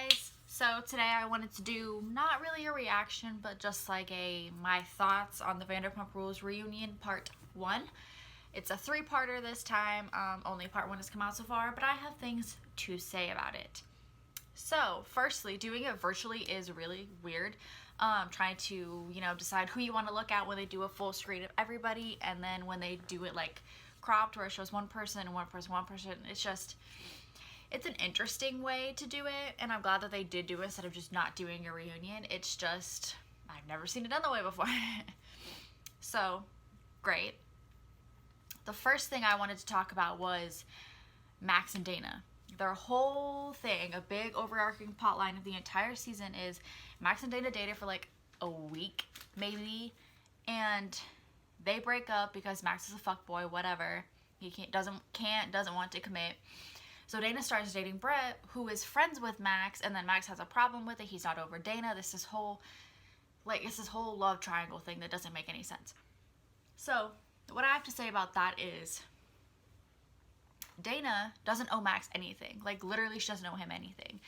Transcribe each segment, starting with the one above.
guys, so today I wanted to do not really a reaction but just like my thoughts on the Vanderpump Rules reunion part 1. It's a 3-parter this time. Only part 1 has come out so far, but I have things to say about it. So firstly, doing it virtually is really weird. Trying to decide who you want to look at when they do a full screen of everybody, and then when they do it like cropped where it shows one person, it's an interesting way to do it, and I'm glad that they did do it instead of just not doing a reunion. It's just, I've never seen it done that way before. So, great. The first thing I wanted to talk about was Max and Dana. Their whole thing, a big overarching plotline of the entire season is Max and Dana dated for like a week, maybe, and they break up because Max is a fuckboy, whatever. He doesn't want to commit. So Dana starts dating Brett, who is friends with Max, and then Max has a problem with it. He's not over Dana. It's this whole love triangle thing that doesn't make any sense. So what I have to say about that is Dana doesn't owe Max anything. Like, literally, she doesn't owe him anything.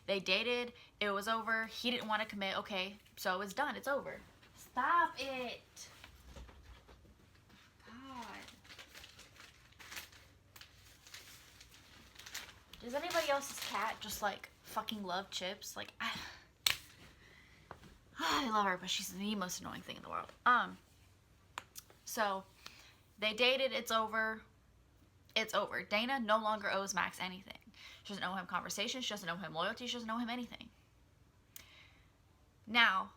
They dated. It was over. He didn't want to commit. Okay, so it's done. It's over. Stop it. Does anybody else's cat just like fucking love chips? Like, I love her, but she's the most annoying thing in the world. So they dated. It's over. It's over. Dana no longer owes Max anything. She doesn't owe him conversation. She doesn't owe him loyalty. She doesn't owe him anything. Now,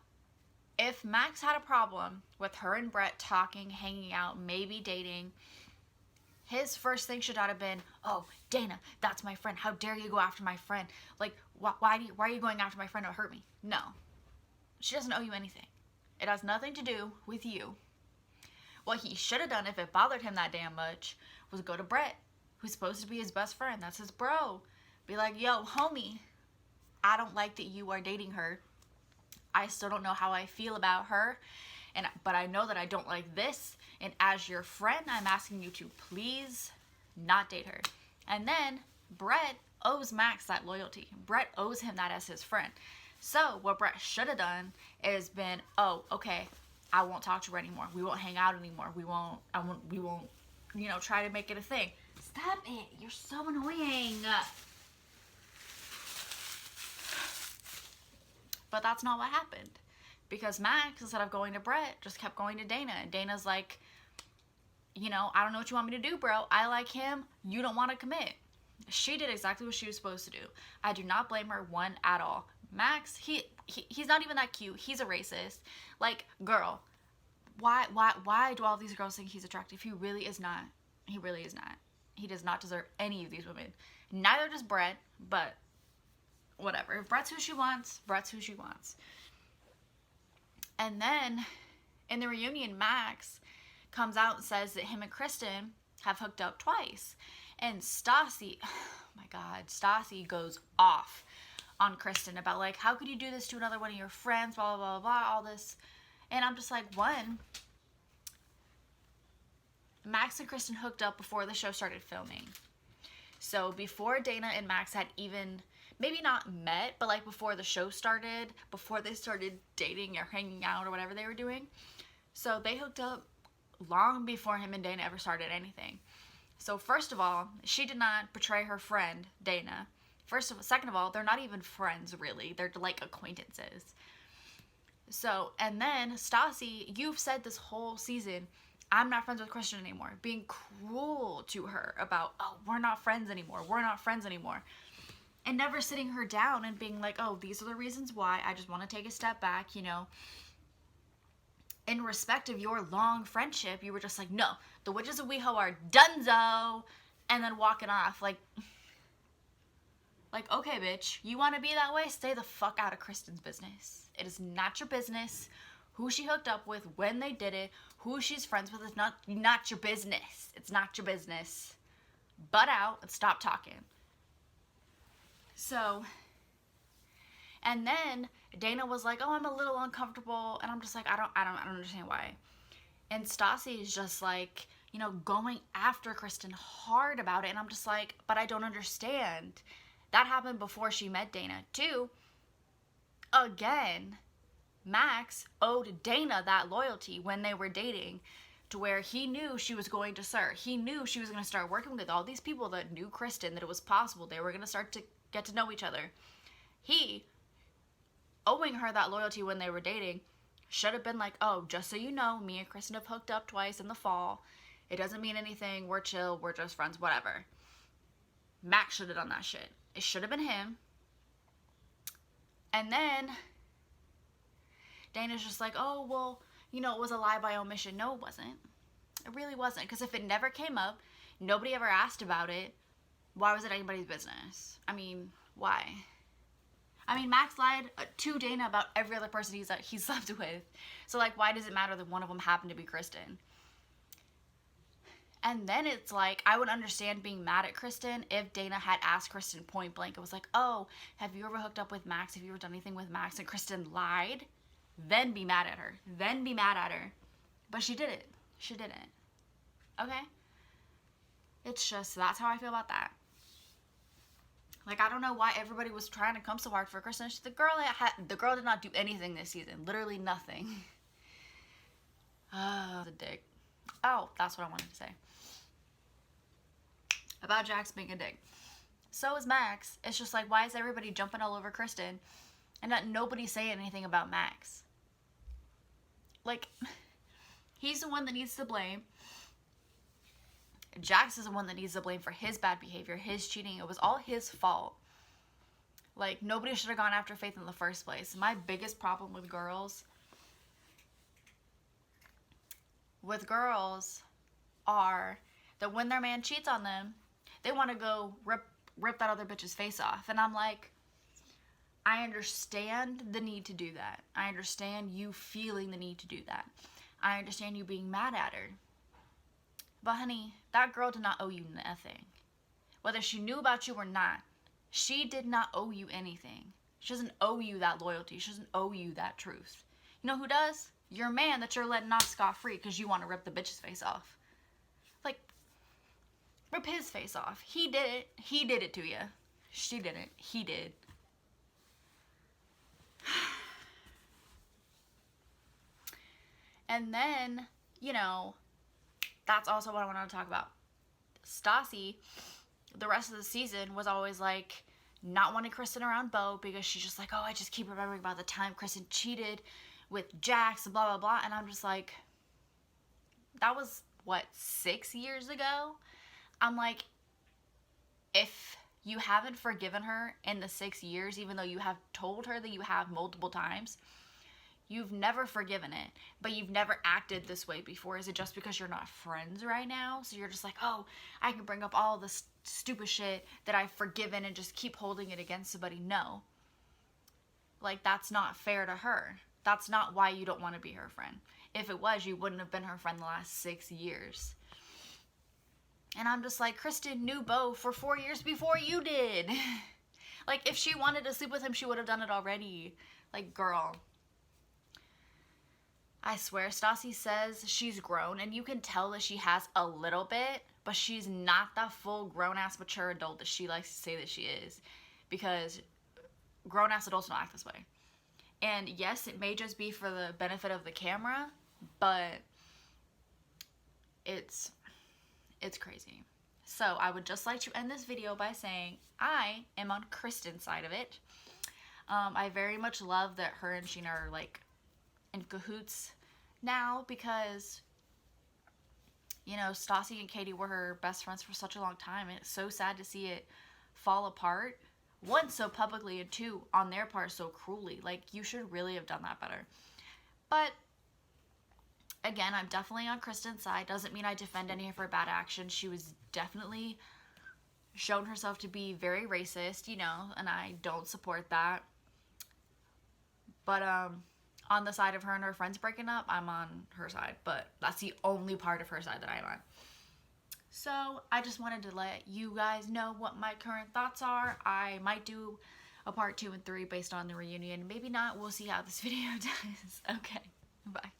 if Max had a problem with her and Brett talking, hanging out, maybe dating, his first thing should not have been, oh, Dana, that's my friend. How dare you go after my friend? Like, why are you going after my friend? It'll hurt me. No. She doesn't owe you anything. It has nothing to do with you. What he should have done, if it bothered him that damn much, was go to Brett, who's supposed to be his best friend. That's his bro. Be like, yo, homie, I don't like that you are dating her. I still don't know how I feel about her, but I know that I don't like this, and as your friend, I'm asking you to please not date her. And then Brett owes Max that loyalty. Brett owes him that as his friend. So what Brett should have done is been, oh, okay, I won't talk to her anymore. We won't hang out anymore. We won't, try to make it a thing. Stop it. You're so annoying. But that's not what happened. Because Max, instead of going to Brett, just kept going to Dana. And Dana's like, I don't know what you want me to do, bro. I like him. You don't want to commit. She did exactly what she was supposed to do. I do not blame her one at all. Max, he's not even that cute. He's a racist. Like, girl, why do all these girls think he's attractive? He really is not. He really is not. He does not deserve any of these women. Neither does Brett, but whatever. If Brett's who she wants, Brett's who she wants. And then in the reunion, Max comes out and says that him and Kristen have hooked up twice. And Stassi, oh my God, Stassi goes off on Kristen about like, how could you do this to another one of your friends, blah, blah, blah, blah, all this. And I'm just like, one, Max and Kristen hooked up before the show started filming. So before Dana and Max had even, maybe not met, but like before the show started, before they started dating or hanging out or whatever they were doing. So they hooked up long before him and Dana ever started anything. So first of all, she did not betray her friend, Dana. Second of all, they're not even friends, really. They're like acquaintances. So, and then Stassi, you've said this whole season, I'm not friends with Kristen anymore. Being cruel to her about, oh, we're not friends anymore. We're not friends anymore. And never sitting her down and being like, oh, these are the reasons why. I just want to take a step back, In respect of your long friendship, you were just like, no, the witches of WeHo are donezo, and then walking off. Like, okay, bitch, you want to be that way? Stay the fuck out of Kristen's business. It is not your business who she hooked up with, when they did it, who she's friends with. It's not your business. It's not your business. Butt out and stop talking. So, and then Dana was like, oh, I'm a little uncomfortable. And I'm just like, I don't understand why. And Stassi is just like, going after Kristen hard about it. And I'm just like, but I don't understand. That happened before she met Dana. 2, again, Max owed Dana that loyalty when they were dating, to where he knew she was going to start. He knew she was going to start working with all these people that knew Kristen, that it was possible they were going to start to get to know each other. He, owing her that loyalty when they were dating, should have been like, oh, just so you know, me and Kristen have hooked up twice in the fall. It doesn't mean anything. We're chill. We're just friends. Whatever. Max should have done that shit. It should have been him. And then Dana's just like, oh, well, you know, it was a lie by omission. No, it wasn't. It really wasn't. Because if it never came up, nobody ever asked about it, why was it anybody's business? I mean, why? I mean, Max lied to Dana about every other person he's slept with. So, like, why does it matter that one of them happened to be Kristen? And then it's like, I would understand being mad at Kristen if Dana had asked Kristen point blank. It was like, oh, have you ever hooked up with Max? Have you ever done anything with Max? And Kristen lied. Then be mad at her. Then be mad at her. But she did it. She didn't. Okay? It's just, that's how I feel about that. Like, I don't know why everybody was trying to come so hard for Kristen. The girl did not do anything this season. Literally nothing. The dick. Oh, that's what I wanted to say. About Jax being a dick. So is Max. It's just like, why is everybody jumping all over Kristen and not nobody say anything about Max? Like, he's the one that needs to blame. Jax is the one that needs to blame for his bad behavior, his cheating. It was all his fault. Like, nobody should have gone after Faith in the first place. My biggest problem with girls are that when their man cheats on them, they want to go rip that other bitch's face off. And I'm like, I understand the need to do that. I understand you feeling the need to do that. I understand you being mad at her. But honey, that girl did not owe you nothing. Whether she knew about you or not, she did not owe you anything. She doesn't owe you that loyalty. She doesn't owe you that truth. You know who does? Your man that you're letting off scot-free because you want to rip the bitch's face off. Like, rip his face off. He did it. He did it to you. She didn't. He did. And then, you know, that's also what I wanted to talk about. Stassi, the rest of the season, was always like not wanting Kristen around Beau because she's just like, oh, I just keep remembering about the time Kristen cheated with Jax and blah, blah, blah. And I'm just like, that was, what, 6 years ago? I'm like, if you haven't forgiven her in the 6 years, even though you have told her that you have multiple times, you've never forgiven it, but you've never acted this way before. Is it just because you're not friends right now? So you're just like, oh, I can bring up all this stupid shit that I've forgiven and just keep holding it against somebody. No. Like, that's not fair to her. That's not why you don't want to be her friend. If it was, you wouldn't have been her friend the last 6 years. And I'm just like, Kristen knew Beau for 4 years before you did. Like, if she wanted to sleep with him, she would have done it already. Like, girl. I swear, Stassi says she's grown, and you can tell that she has a little bit, but she's not the full grown-ass mature adult that she likes to say that she is. Because grown-ass adults don't act this way. And yes, it may just be for the benefit of the camera, but it's crazy. So I would just like to end this video by saying I am on Kristen's side of it. I very much love that her and Sheena are like in cahoots now because, you know, Stassi and Katie were her best friends for such a long time, and it's so sad to see it fall apart. One, so publicly, and two, on their part, so cruelly. Like, you should really have done that better. But again, I'm definitely on Kristen's side. Doesn't mean I defend any of her bad actions. She was definitely shown herself to be very racist, you know, and I don't support that. But on the side of her and her friends breaking up, I'm on her side. But that's the only part of her side that I'm on. So I just wanted to let you guys know what my current thoughts are. I might do a part 2 and 3 based on the reunion. Maybe not. We'll see how this video does. Okay. Bye.